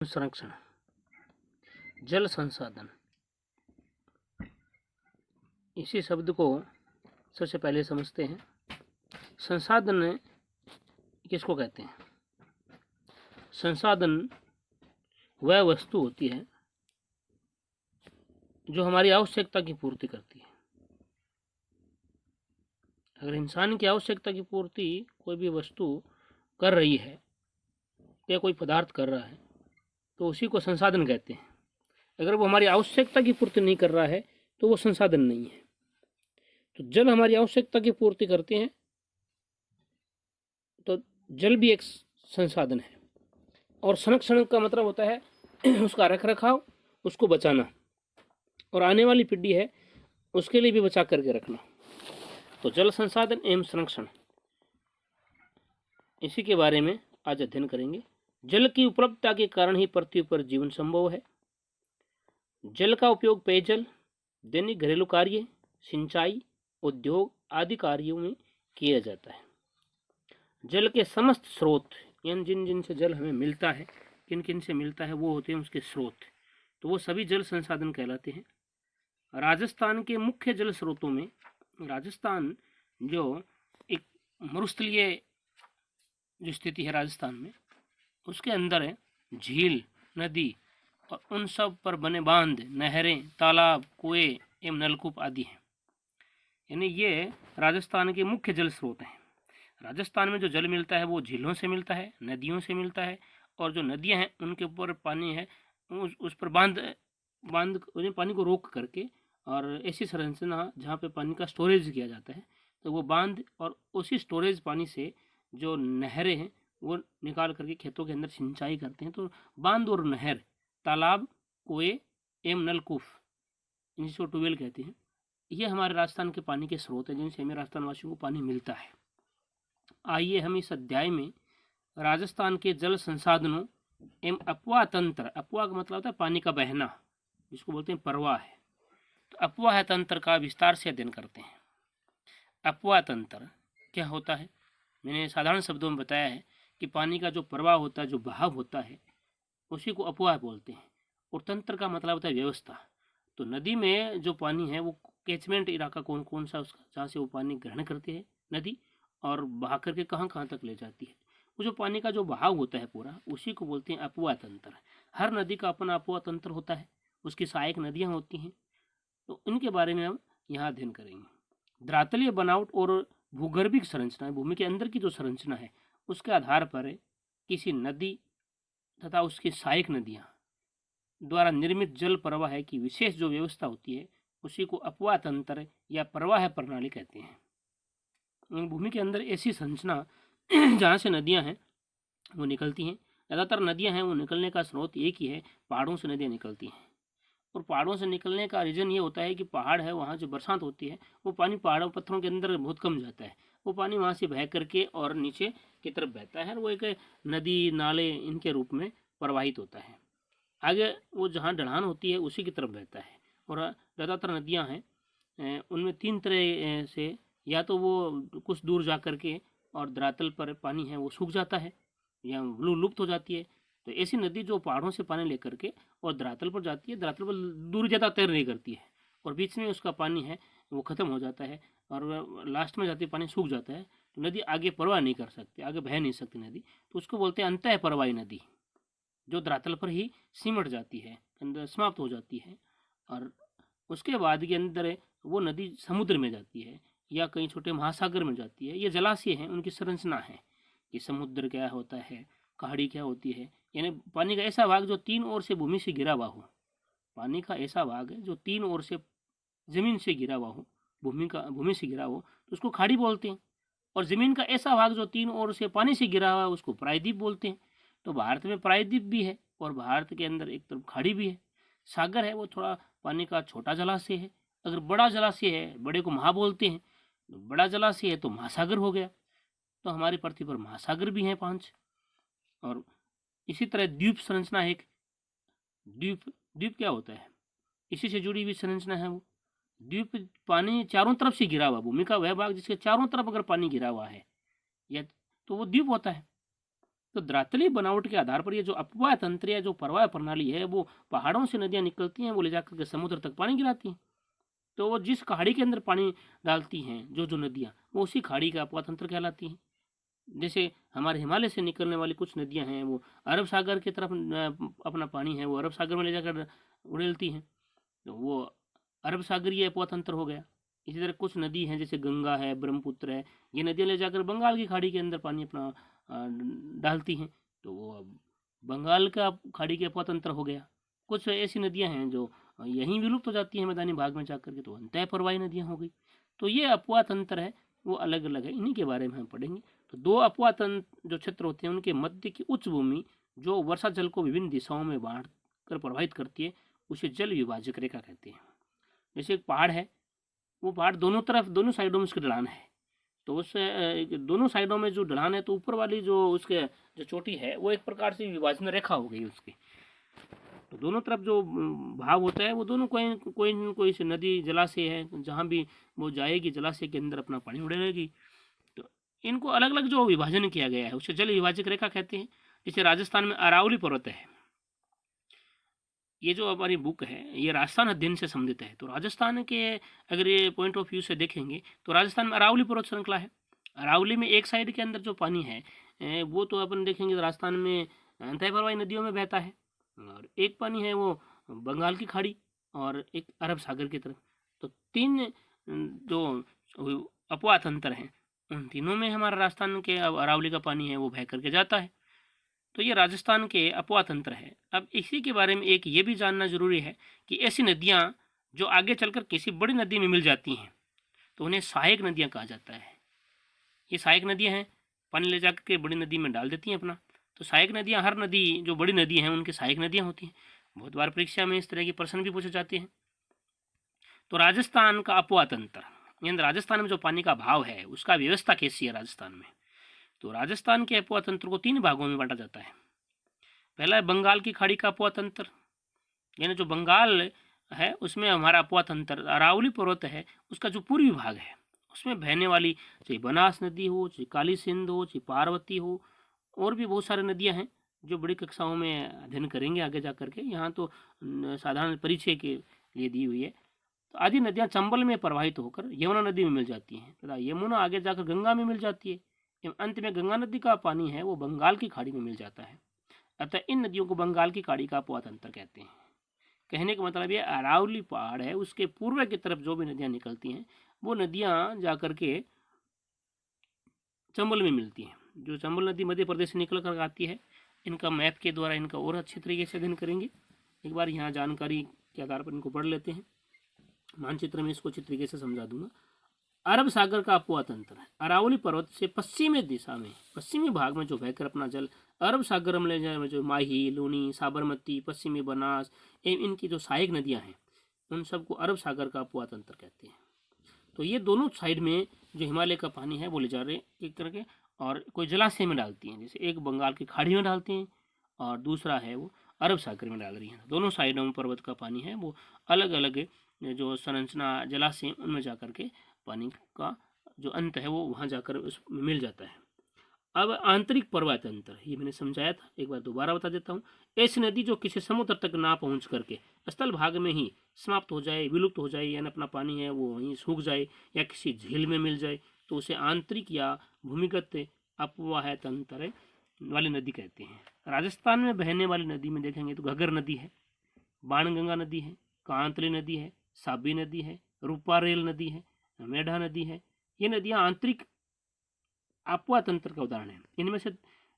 संरक्षण, जल संसाधन। इसी शब्द को सबसे पहले समझते हैं। संसाधन किसको कहते हैं? संसाधन वह वस्तु होती है जो हमारी आवश्यकता की पूर्ति करती है। अगर इंसान की आवश्यकता की पूर्ति कोई भी वस्तु कर रही है या कोई पदार्थ कर रहा है तो उसी को संसाधन कहते हैं। अगर वो हमारी आवश्यकता की पूर्ति नहीं कर रहा है तो वो संसाधन नहीं है। तो जल हमारी आवश्यकता की पूर्ति करते हैं, तो जल भी एक संसाधन है। और संरक्षण का मतलब होता है उसका रख रखाव, उसको बचाना, और आने वाली पीढ़ी है उसके लिए भी बचा करके रखना। तो जल संसाधन एवं संरक्षण, इसी के बारे में आज अध्ययन करेंगे। जल की उपलब्धता के कारण ही पृथ्वी पर जीवन संभव है। जल का उपयोग पेयजल, दैनिक घरेलू कार्य, सिंचाई, उद्योग आदि कार्यों में किया जाता है। जल के समस्त स्रोत, यानी जिन जिन से जल हमें मिलता है, किन किन से मिलता है, वो होते हैं उसके स्रोत, तो वो सभी जल संसाधन कहलाते हैं। राजस्थान के मुख्य जल स्रोतों में, राजस्थान जो एक मरुस्थलीय जो स्थिति है राजस्थान में, उसके अंदर है झील, नदी और उन सब पर बने बांध, नहरें, तालाब, कुएं एवं नलकूप आदि हैं। यानी ये राजस्थान के मुख्य जल स्रोत हैं। राजस्थान में जो जल मिलता है वो झीलों से मिलता है, नदियों से मिलता है, और जो नदियां हैं उनके ऊपर पानी है, उस पर बांध पानी को रोक करके, और ऐसी संरचना जहाँ पे पानी का स्टोरेज किया जाता है, तो वो बांध और उसी स्टोरेज पानी से जो नहरें हैं वो निकाल करके खेतों के अंदर सिंचाई करते हैं। तो बांध और नहर, तालाब, कुएं एवं नलकूप, जिसको ट्यूबवेल कहते हैं, ये हमारे राजस्थान के पानी के स्रोत हैं जिनसे हमें राजस्थान वासियों को पानी मिलता है। आइए हम इस अध्याय में राजस्थान के जल संसाधनों एवं अपवाह तंत्र, अपवाह का मतलब होता है पानी का बहना, जिसको बोलते हैं प्रवाह है, तो अपवाह तंत्र का विस्तार से अध्ययन करते हैं। अपवाह तंत्र क्या होता है? मैंने साधारण शब्दों में बताया है कि पानी का जो प्रवाह होता है, जो बहाव होता है, उसी को अपवाह बोलते हैं। और तंत्र का मतलब होता है व्यवस्था। तो नदी में जो पानी है वो कैचमेंट इलाका कौन कौन सा उसका, जहाँ से वो पानी ग्रहण करती है नदी और बहा करके कहाँ कहाँ तक ले जाती है, वो जो पानी का जो बहाव होता है पूरा, उसी को बोलते हैं अपवाह तंत्र। हर नदी का अपना अपवाह तंत्र होता है, उसकी सहायक नदियाँ होती हैं, तो इनके बारे में हम यहाँ अध्ययन करेंगे। धरातलीय बनावट और भूगर्भिक संरचना, भूमि के अंदर की जो संरचना है, उसके आधार पर किसी नदी तथा उसकी सहायक नदियाँ द्वारा निर्मित जल प्रवाह की विशेष जो व्यवस्था होती है, उसी को अपवाह तंत्र या प्रवाह प्रणाली कहते हैं। भूमि के अंदर ऐसी संरचना जहाँ से नदियाँ हैं वो निकलती हैं। ज़्यादातर नदियाँ हैं वो निकलने का स्रोत एक ही है, पहाड़ों से नदियाँ निकलती हैं। और पहाड़ों से निकलने का रीज़न ये होता है कि पहाड़ है, वहाँ जो बरसात होती है वो पानी पहाड़ों पत्थरों के अंदर बहुत कम जाता है, वो पानी वहाँ से बह करके और नीचे की तरफ बहता है, और वो एक नदी नाले इनके रूप में प्रवाहित होता है। आगे वो जहाँ ढलान होती है उसी की तरफ बहता है। और ज़्यादातर नदियाँ हैं उनमें तीन तरह से, या तो वो कुछ दूर जा करके और धरातल पर पानी है वो सूख जाता है या लुप्त हो जाती है। तो ऐसी नदी जो पहाड़ों से पानी लेकर के और धरातल पर जाती है, धरातल पर दूर ज़्यादा तैर नहीं करती है, और बीच में उसका पानी है वो ख़त्म हो जाता है, और लास्ट में जाते पानी सूख जाता है, तो नदी आगे प्रवाह नहीं कर सकती, आगे बह नहीं सकती नदी, तो उसको बोलते हैं अंतः प्रवाही नदी, जो धरातल पर ही सिमट जाती है, अंदर समाप्त हो जाती है, और उसके बाद के अंदर वो नदी समुद्र में जाती है या कहीं छोटे महासागर में जाती है। ये जलाशय हैं, उनकी संरचना है कि समुद्र क्या होता है, पहाड़ी क्या होती है, यानी पानी का ऐसा भाग जो तीन ओर से भूमि से घिरा हुआ हो, पानी का ऐसा भाग है जो तीन ओर से जमीन से घिरा हुआ हो, भूमि से घिरा हो, तो उसको खाड़ी बोलते हैं। और जमीन का ऐसा भाग जो तीन ओर से पानी से घिरा हुआ है उसको प्रायद्वीप बोलते हैं। तो भारत में प्रायद्वीप भी है और भारत के अंदर एक तरफ खाड़ी भी है। सागर है वो थोड़ा पानी का छोटा जलाशय है। अगर बड़ा जलाशय है, बड़े को महा बोलते हैं, बड़ा जलाशय है तो महासागर हो गया। तो हमारी पृथ्वी पर महासागर भी हैं 5। और इसी तरह द्वीप संरचना है एक। द्वीप क्या होता है? इसी से जुड़ी हुई संरचना है वो। द्वीप पानी चारों तरफ से घिरा हुआ, भूमि का वह भाग जिसके चारों तरफ अगर पानी घिरा हुआ है या तो वो द्वीप होता है। तो धरातलीय बनावट के आधार पर ये जो अपवाह तंत्र या जो प्रवाह प्रणाली है, वो पहाड़ों से नदियाँ निकलती हैं, वो ले जाकर के समुद्र तक पानी गिराती हैं। तो वो जिस खाड़ी के अंदर पानी डालती हैं जो जो नदियाँ, वो उसी खाड़ी का अपवाह तंत्र कहलाती हैं। जैसे हमारे हिमालय से निकलने वाली कुछ नदियाँ हैं, वो अरब सागर की तरफ अपना पानी है वो अरब सागर में ले जाकर उड़ेलती हैं, तो वो अरब सागरीय अपवाह तंत्र हो गया। इसी तरह कुछ नदी हैं जैसे गंगा है, ब्रह्मपुत्र है, ये नदियाँ ले जाकर बंगाल की खाड़ी के अंदर पानी अपना डालती हैं, तो वो अब बंगाल का खाड़ी के अपवाह तंत्र हो गया। कुछ ऐसी नदियाँ हैं जो यहीं विलुप्त हो जाती हैं मैदानी भाग में जाकर के, तो अंतः प्रवाही नदियाँ हो गई। तो ये अपवाह तंत्र है वो अलग अलग है, इन्हीं के बारे में हम पढ़ेंगे। तो दो अपवाह तंत्र जो क्षेत्र होते हैं उनके मध्य की उच्च भूमि जो वर्षा जल को विभिन्न दिशाओं में बांट कर प्रभावित करती है, उसे जल विभाजक रेखा कहते हैं। जैसे एक पहाड़ है, वो पहाड़ दोनों तरफ दोनों साइडों में उसकी ढलान है, तो उस दोनों साइडों में जो ढलान है, तो ऊपर वाली जो उसके जो चोटी है वो एक प्रकार से विभाजन रेखा हो गई उसकी। तो दोनों तरफ जो भाव होता है वो दोनों कोई से नदी जलाशय है, जहाँ भी वो जाएगी जलाशय के अंदर अपना पानी उड़ेगी। तो इनको अलग अलग जो विभाजन किया गया है उसे जल विभाजक रेखा कहते हैं। जैसे राजस्थान में अरावली पर्वत है, ये जो हमारी बुक है ये राजस्थान अध्ययन से संबंधित है। तो राजस्थान के अगर ये पॉइंट ऑफ व्यू से देखेंगे तो राजस्थान में अरावली पर्वत श्रृंखला है। अरावली में एक साइड के अंदर जो पानी है वो तो अपन देखेंगे तो राजस्थान में अंतः प्रवाही नदियों में बहता है, और एक पानी है वो बंगाल की खाड़ी और एक अरब सागर की तरफ। तो तीन जो अपवाह तंत्र हैं उन तीनों में हमारा राजस्थान के अरावली का पानी है वो बह करके जाता है। तो ये राजस्थान के अपवाह तंत्र है। अब इसी के बारे में एक ये भी जानना जरूरी है कि ऐसी नदियाँ जो आगे चलकर किसी बड़ी नदी में मिल जाती हैं तो उन्हें सहायक नदियाँ कहा जाता है। ये सहायक नदियाँ हैं, पानी ले जाकर के बड़ी नदी में डाल देती हैं अपना। तो सहायक नदियाँ, हर नदी जो बड़ी नदी हैं उनकी सहायक नदियाँ होती हैं। बहुत बार परीक्षा में इस तरह के प्रश्न भी पूछे जाते हैं। तो राजस्थान का अपवाह तंत्र यानी राजस्थान में जो पानी का भाव है उसका व्यवस्था कैसी है राजस्थान में। तो राजस्थान के अपवाह तंत्र को तीन भागों में बांटा जाता है। पहला है बंगाल की खाड़ी का अपवाह तंत्र, यानी जो बंगाल है उसमें हमारा अपवाह तंत्र अरावली पर्वत है उसका जो पूर्वी भाग है उसमें बहने वाली चाहे बनास नदी हो, चाहे काली सिंध हो, चाहे पार्वती हो, और भी बहुत सारी नदियां हैं जो बड़ी कक्षाओं में अध्ययन करेंगे आगे जा करके। यहाँ तो साधारण परिचय के लिए दी हुई है। तो आदि नदियाँ चंबल में प्रवाहित होकर यमुना नदी में मिल जाती हैं तथा यमुना आगे जाकर गंगा में मिल जाती है एवं अंत में गंगा नदी का पानी है वो बंगाल की खाड़ी में मिल जाता है। अतः इन नदियों को बंगाल की खाड़ी का अपवाह तंत्र कहते हैं। कहने का मतलब ये अरावली पहाड़ है उसके पूर्व की तरफ जो भी नदियाँ निकलती हैं वो नदियाँ जाकर के चंबल में मिलती हैं। जो चंबल नदी मध्य प्रदेश से निकल कर आती है, इनका मैप के द्वारा इनका और अच्छे तरीके से अध्ययन करेंगे। एक बार यहाँ जानकारी के आधार पर इनको पढ़ लेते हैं। मानचित्र में इसको अच्छी तरीके से समझा दूंगा। अरब सागर का अपवाह तंत्र है। अरावली पर्वत से पश्चिमी दिशा में पश्चिमी भाग में जो बहकर अपना जल अरब सागर में ले जाए, जो माही, लूनी, साबरमती, पश्चिमी बनास एवं इनकी जो सहायक नदियां हैं उन सबको अरब सागर का अपवाह तंत्र कहते हैं। तो ये दोनों साइड में जो हिमालय का पानी है वो ले जा रहे हैं एक करके, और कोई जलाशय में डालती हैं, जैसे एक बंगाल की खाड़ी में डालती हैं और दूसरा है वो अरब सागर में डाल रही हैं। दोनों साइडों में पर्वत का पानी है वो अलग अलग जो संरचना जलाशय उनमें जा कर के पानी का जो अंत है वो वहाँ जाकर उसमें मिल जाता है। अब आंतरिक प्रवाह तंत्र, ये मैंने समझाया था, एक बार दोबारा बता देता हूँ। ऐसी नदी जो किसी समुद्र तक ना पहुँच करके स्थल भाग में ही समाप्त हो जाए, विलुप्त हो जाए, यानी अपना पानी है वो वहीं सूख जाए या किसी झील में मिल जाए, तो उसे आंतरिक या भूमिगत अपवाह तंत्र वाली नदी कहते हैं। राजस्थान में बहने वाली नदी में देखेंगे तो घग्गर नदी है, बाणगंगा नदी है, कांतली नदी है, साबी नदी है, रूपारेल नदी है, मेढा नदी है। ये नदियाँ आंतरिक अपवाह तंत्र का उदाहरण है। इनमें से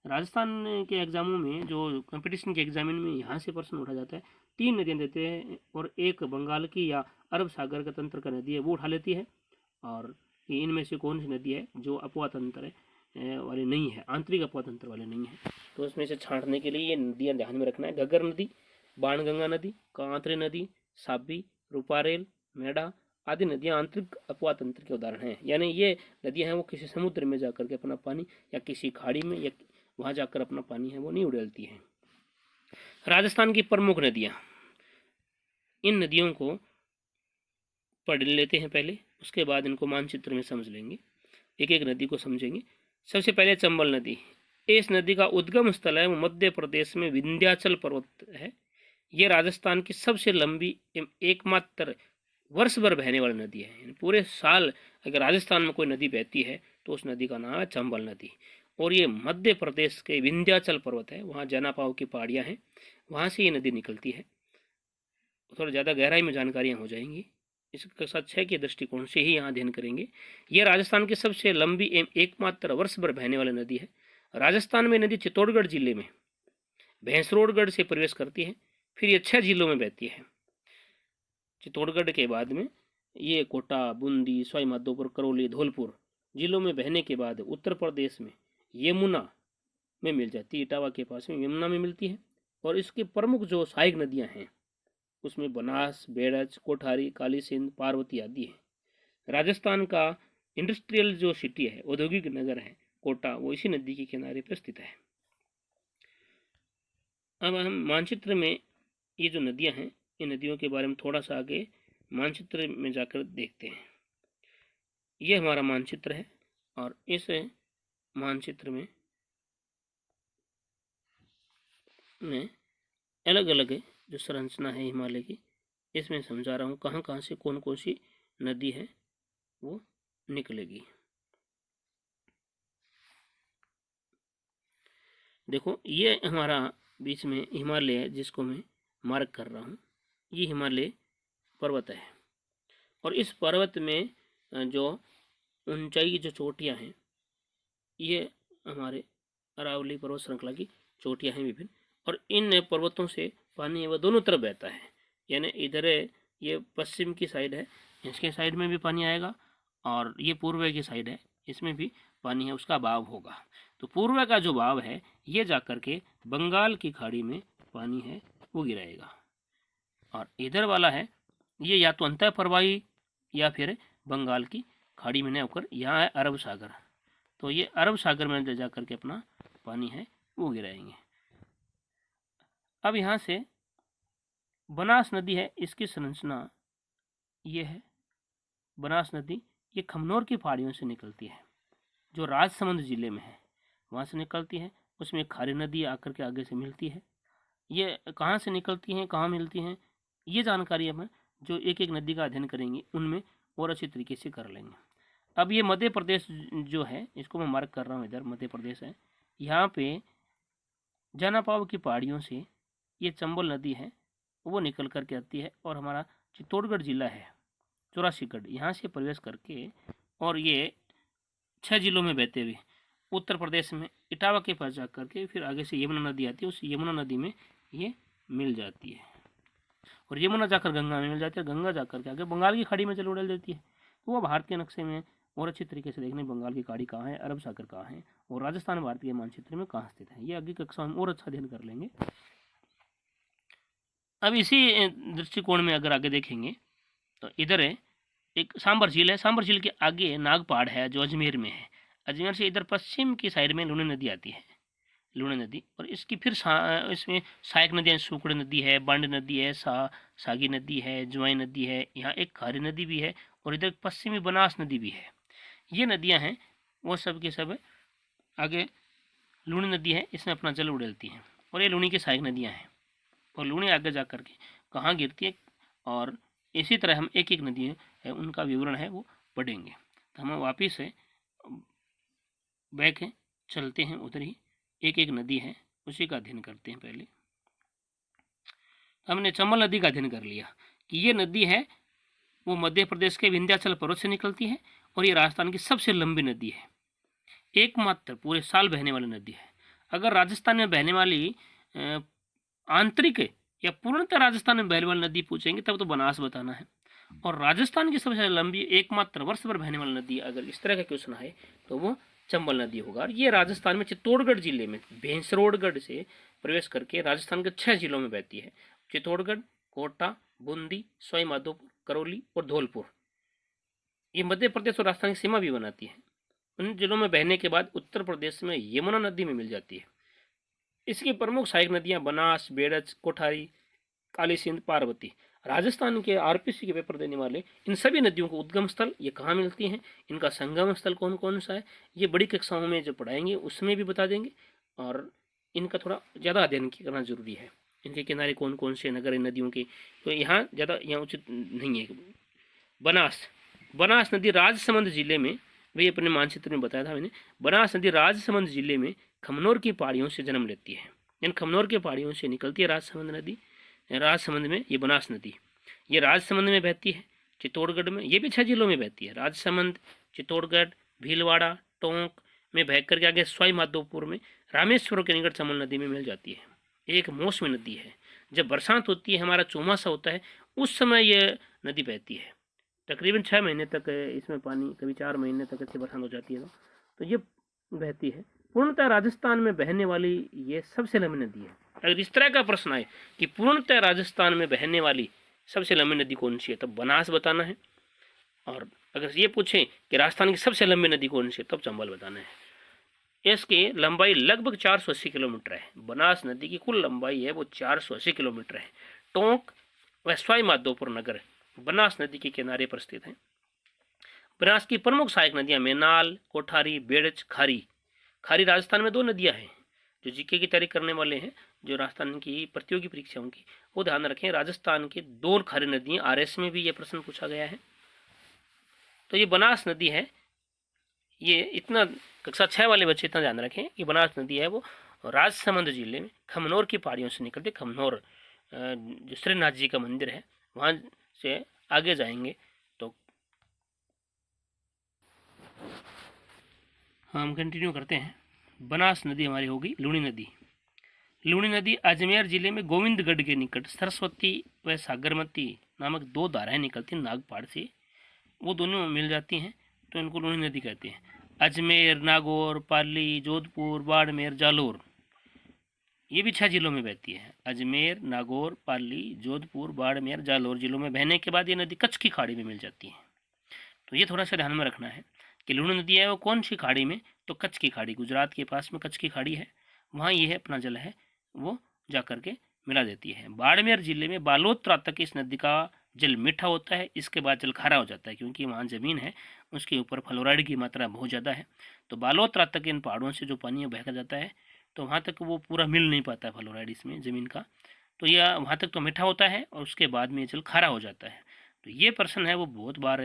राजस्थान के एग्जामों में जो कंपटीशन के एग्जामिन में यहाँ से प्रश्न उठा जाता है, 3 नदियाँ देते हैं और एक बंगाल की या अरब सागर का तंत्र का नदी है वो उठा लेती है, और इनमें से कौन सी नदी है जो अपवाह तंत्र वाली नहीं है, आंतरिक अपवाह तंत्र वाली नहीं है। तो उसमें से छांटने के लिए ये नदियाँ ध्यान में रखना है। घग्गर नदी, बाणगंगा नदी, कांतरी नदी, साबी, रूपारेल, मेढा आदि नदियाँ आंतरिक अपवाह तंत्र के उदाहरण हैं। यानी ये नदियाँ हैं वो किसी समुद्र में जाकर के अपना पानी या किसी खाड़ी में या वहाँ जाकर अपना पानी है वो नहीं उड़ेलती हैं। राजस्थान की प्रमुख नदियाँ, इन नदियों को पढ़ लेते हैं पहले, उसके बाद इनको मानचित्र में समझ लेंगे, एक एक नदी को समझेंगे। सबसे पहले चंबल नदी, इस नदी का उद्गम स्थल है वो मध्य प्रदेश में विंध्याचल पर्वत है। ये राजस्थान की सबसे लंबी एवं एकमात्र वर्ष भर बहने वाली नदी है। पूरे साल अगर राजस्थान में कोई नदी बहती है तो उस नदी का नाम है चंबल नदी। और ये मध्य प्रदेश के विंध्याचल पर्वत है, वहाँ जनापाव की पहाड़ियाँ हैं, वहाँ से ये नदी निकलती है। थोड़ा ज़्यादा गहराई में जानकारियाँ हो जाएंगी, इस कक्षा 6 के दृष्टिकोण से ही यहाँ अध्ययन करेंगे। यह राजस्थान की सबसे लंबी एवं एकमात्र वर्ष भर बहने वाली नदी है। राजस्थान में नदी चित्तौड़गढ़ जिले में भैंसरोडगढ़ से प्रवेश करती है, फिर ये 6 जिलों में बहती है। चित्तौड़गढ़ के बाद में ये कोटा, बूंदी, सवाई माधोपुर, करौली, धौलपुर जिलों में बहने के बाद उत्तर प्रदेश में यमुना में मिल जाती है। इटावा के पास में यमुना में मिलती है। और इसकी प्रमुख जो सहायक नदियां हैं उसमें बनास, बेड़च, कोठारी, काली सिंध, पार्वती आदि है। राजस्थान का इंडस्ट्रियल जो सिटी है, औद्योगिक नगर है कोटा, वो इसी नदी के किनारे पर स्थित है। अब हम मानचित्र में ये जो नदियां हैं, इन नदियों के बारे में थोड़ा सा आगे मानचित्र में जाकर देखते हैं। ये हमारा मानचित्र है और इस मानचित्र में अलग अलग जो संरचना है हिमालय की, इसमें समझा रहा हूँ कहाँ कहाँ से कौन कौन सी नदी है वो निकलेगी। देखो, ये हमारा बीच में हिमालय है जिसको मैं मार्क कर रहा हूँ। ये हिमालय पर्वत है और इस पर्वत में जो ऊंचाई की जो चोटियाँ हैं, ये हमारे अरावली पर्वत श्रृंखला की चोटियाँ हैं विभिन्न। और इन पर्वतों से पानी वह दोनों तरफ बहता है, यानी इधर ये पश्चिम की साइड है, इसके साइड में भी पानी आएगा, और ये पूर्व की साइड है, इसमें भी पानी है, उसका बहाव होगा। तो पूर्व का जो बहाव है ये जाकर के बंगाल की खाड़ी में पानी है वो गिराएगा, और इधर वाला है ये या तो अंतः प्रवाही या फिर बंगाल की खाड़ी में न होकर यहाँ है अरब सागर, तो ये अरब सागर में जा करके अपना पानी है वो गिराएंगे। अब यहाँ से बनास नदी है, इसकी संरचना ये है। बनास नदी ये खमनोर की पहाड़ियों से निकलती है, जो राजसमंद जिले में है, वहाँ से निकलती है। उसमें खारी नदी आकर के आगे से मिलती है। ये कहाँ से निकलती हैं, कहाँ मिलती हैं, ये जानकारी हम जो एक एक नदी का अध्ययन करेंगे उनमें और अच्छी तरीके से कर लेंगे। अब ये मध्य प्रदेश जो है, इसको मैं मार्क कर रहा हूँ, इधर मध्य प्रदेश है। यहाँ पे जनापाव की पहाड़ियों से ये चंबल नदी है वो निकल करके आती है, और हमारा चित्तौड़गढ़ जिला है, चौरासीगढ़, यहाँ से प्रवेश करके और ये 6 जिलों में बहते हुए उत्तर प्रदेश में इटावा के पास जा करके फिर आगे से यमुना नदी आती है, उस यमुना नदी में ये मिल जाती है, और यमुना जाकर गंगा में मिल जाती है, गंगा जाकर के आगे बंगाल की खाड़ी में चल उड़ल देती है। तो वो भारतीय नक्शे में और अच्छी तरीके से देखने बंगाल की खाड़ी कहाँ है, अरब सागर कहाँ है, और राजस्थान भारतीय मानचित्र में कहाँ स्थित है, ये आगे कक्षा में और अच्छा अध्ययन कर लेंगे। अब इसी दृष्टिकोण में अगर आगे देखेंगे तो इधर है एक सांबर झील है। सांबर झील के आगे नाग पहाड़ है जो अजमेर में है। अजमेर से इधर पश्चिम की साइड में लूनी नदी आती है, लूनी नदी, और इसकी फिर इसमें सहायक नदियाँ सुकड़ नदी है, बांड नदी है, सागी नदी है, जुआई नदी है, यहाँ एक खारी नदी भी है, और इधर पश्चिमी बनास नदी भी है। ये नदियाँ हैं वो सब के सब आगे लूनी नदी है, इसमें अपना जल उड़ेलती हैं, और ये लूनी की सहायक नदियाँ हैं, और लूनी आगे जा कर के कहाँ गिरती है, और इसी तरह हम एक एक नदी है उनका विवरण है वो पढ़ेंगे। तो हम वापिस से बैक चलते हैं, उधर ही एक एक नदी है उसी का अध्ययन करते हैं। पहले हमने चंबल नदी का अध्ययन कर लिया कि ये नदी है वो मध्य प्रदेश के विंध्याचल पर्वत से निकलती है, और ये राजस्थान की सबसे लंबी नदी है, एकमात्र पूरे साल बहने वाली नदी है। अगर राजस्थान में बहने वाली आंतरिक या पूर्णतः राजस्थान में बहने वाली नदी पूछेंगे तब तो बनास बताना है, और राजस्थान की सबसे लंबी एकमात्र वर्ष भर बहने वाली नदी अगर इस तरह का क्वेश्चन है तो वो चंबल नदी होगा। और ये राजस्थान में चित्तौड़गढ़ जिले में भैंसरोडगढ़ से प्रवेश करके राजस्थान के 6 जिलों में बहती है, चित्तौड़गढ़, कोटा, बूंदी, सवाई माधोपुर, करौली और धौलपुर। ये मध्य प्रदेश और राजस्थान की सीमा भी बनाती है। उन जिलों में बहने के बाद उत्तर प्रदेश में यमुना नदी में मिल जाती है। इसकी प्रमुख सहायक नदियां बनास, बेड़च, कोठारी, काली सिंध, पार्वती। राजस्थान के आरपीसी के पेपर देने वाले इन सभी नदियों को उद्गम स्थल ये कहाँ मिलती हैं, इनका संगम स्थल कौन कौन सा है, ये बड़ी कक्षाओं में जो पढ़ाएंगे उसमें भी बता देंगे, और इनका थोड़ा ज़्यादा अध्ययन करना जरूरी है। इनके किनारे कौन कौन से नगर हैं नदियों के, तो यहाँ ज़्यादा यहाँ उचित नहीं है। बनास नदी राजसमंद जिले में, वही अपने मानचित्र में बताया था मैंने, बनास नदी राजसमंद जिले में खमनोर की पहाड़ियों से जन्म लेती है। इन खमनोर के पहाड़ियों से निकलती है राजसमंद नदी। राजसमंद में ये बनास नदी, ये राजसमंद में बहती है, चित्तौड़गढ़ में, ये भी 6 जिलों में बहती है, राजसमंद, चित्तौड़गढ़, भीलवाड़ा, टोंक में बह करके आगे सवाई माधोपुर में रामेश्वर के निकट समल नदी में मिल जाती है। एक मौसमी नदी है। जब बरसात होती है, हमारा चौमासा होता है, उस समय यह नदी बहती है। तकरीबन 6 महीने तक इसमें पानी, कभी 4 महीने तक अच्छी बरसात हो जाती है तो ये बहती है। पूर्णतः राजस्थान में बहने वाली ये सबसे लंबी नदी है। अगर इस तरह का प्रश्न आए कि पूर्णतः राजस्थान में बहने वाली सबसे लंबी नदी कौन सी है, तब बनास बताना है। और अगर ये पूछें कि राजस्थान की सबसे लंबी नदी कौन सी है, तब चंबल बताना है। इसकी लंबाई लगभग 480 किलोमीटर है। बनास नदी की कुल लंबाई है वो 480 किलोमीटर है। टोंक व सवाई माधोपुर नगर बनास नदी के किनारे पर स्थित है। बनास की प्रमुख सहायक नदियां मेनाल, कोठारी, बेड़च, खारी। खारी राजस्थान में 2 नदियां हैं। जो जीके की तैयारी करने वाले हैं, जो राजस्थान की प्रतियोगी परीक्षाओं की, वो ध्यान रखें, राजस्थान की 2 खारी नदियां, आरएस में भी ये प्रश्न पूछा गया है। तो ये बनास नदी है, ये इतना कक्षा 6 वाले बच्चे इतना ध्यान रखें कि बनास नदी है वो राजसमंद जिले में खमनौर की पहाड़ियों से निकलती। खमनौर जो श्रीनाथ जी का मंदिर है, वहाँ से आगे जाएंगे तो हम कंटिन्यू करते हैं। बनास नदी हमारी होगी लूणी नदी। लूणी नदी अजमेर जिले में गोविंदगढ़ के निकट सरस्वती व सागरमती नामक 2 धाराएं निकलती हैं नागपाड़ से, वो दोनों मिल जाती हैं, तो इनको लूणी नदी कहते हैं। अजमेर, नागौर, पाली, जोधपुर, बाड़मेर, जालोर, ये भी 6 जिलों में बहती है। अजमेर, नागौर, पाली, जोधपुर, बाड़मेर, जालोर जिलों में बहने के बाद ये नदी कच्छ की खाड़ी में मिल जाती है। तो ये थोड़ा सा ध्यान में रखना है कि लूणी नदी है वो कौन सी खाड़ी में, तो कच्छ की खाड़ी, गुजरात के पास में कच्छ की खाड़ी है, वहाँ ये है अपना जल है वो जा करके मिला देती है। बाड़मेर जिले में बालोतरा तक इस नदी का जल मीठा होता है, इसके बाद जल खारा हो जाता है, क्योंकि वहाँ ज़मीन है उसके ऊपर फ्लोराइड की मात्रा बहुत ज़्यादा है। तो बालोतरा तक इन पहाड़ों से जो पानी बहकर जाता है, तो वहाँ तक वो पूरा मिल नहीं पाता है फ्लोराइड इसमें ज़मीन का, तो यह वहाँ तक तो मीठा होता है और उसके बाद में जल खारा हो जाता है। तो ये प्रश्न है वो बहुत बार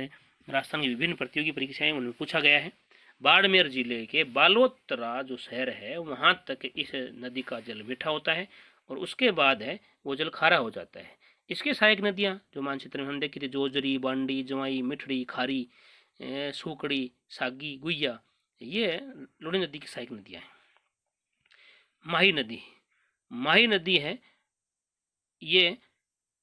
राजस्थान की विभिन्न प्रतियोगी परीक्षाएं उनमें पूछा गया है। बाड़मेर जिले के बालोतरा जो शहर है, वहाँ तक इस नदी का जल मीठा होता है और उसके बाद है वो जल खारा हो जाता है। इसके सहायक नदियाँ जो मानचित्र में हम देखी थी, जोजरी, बांडी, जवाई, मिठड़ी, खारी, सूकड़ी, सागी, गुइया, ये लूणी नदी की सहायक नदियाँ हैं। माही नदी, माही नदी है, ये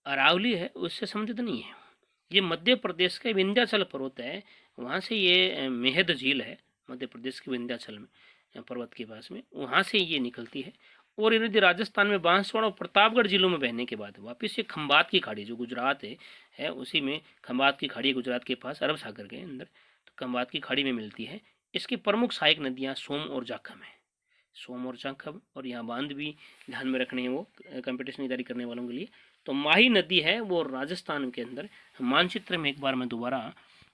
अरावली है उससे संबंधित नहीं है। ये मध्य प्रदेश के विंध्याचल पर्वत है, वहाँ से ये मेहद झील है, मध्य प्रदेश के विंध्याचल में पर्वत के पास में, वहाँ से ये निकलती है। और ये नदी राजस्थान में बांसवाड़ा और प्रतापगढ़ जिलों में बहने के बाद वापिस ये खंबात की खाड़ी, जो गुजरात है उसी में खंबात की खाड़ी, गुजरात के पास अरब सागर के अंदर, तो खंबात की खाड़ी में मिलती है। इसकी प्रमुख सहायक नदियाँ सोम और जाखम है, सोम और जाखम, और यहाँ बांध भी ध्यान में रखने हैं वो कंपटीशन की तैयारी करने वालों के लिए। तो माही नदी है वो राजस्थान के अंदर, मानचित्र में एक बार मैं दोबारा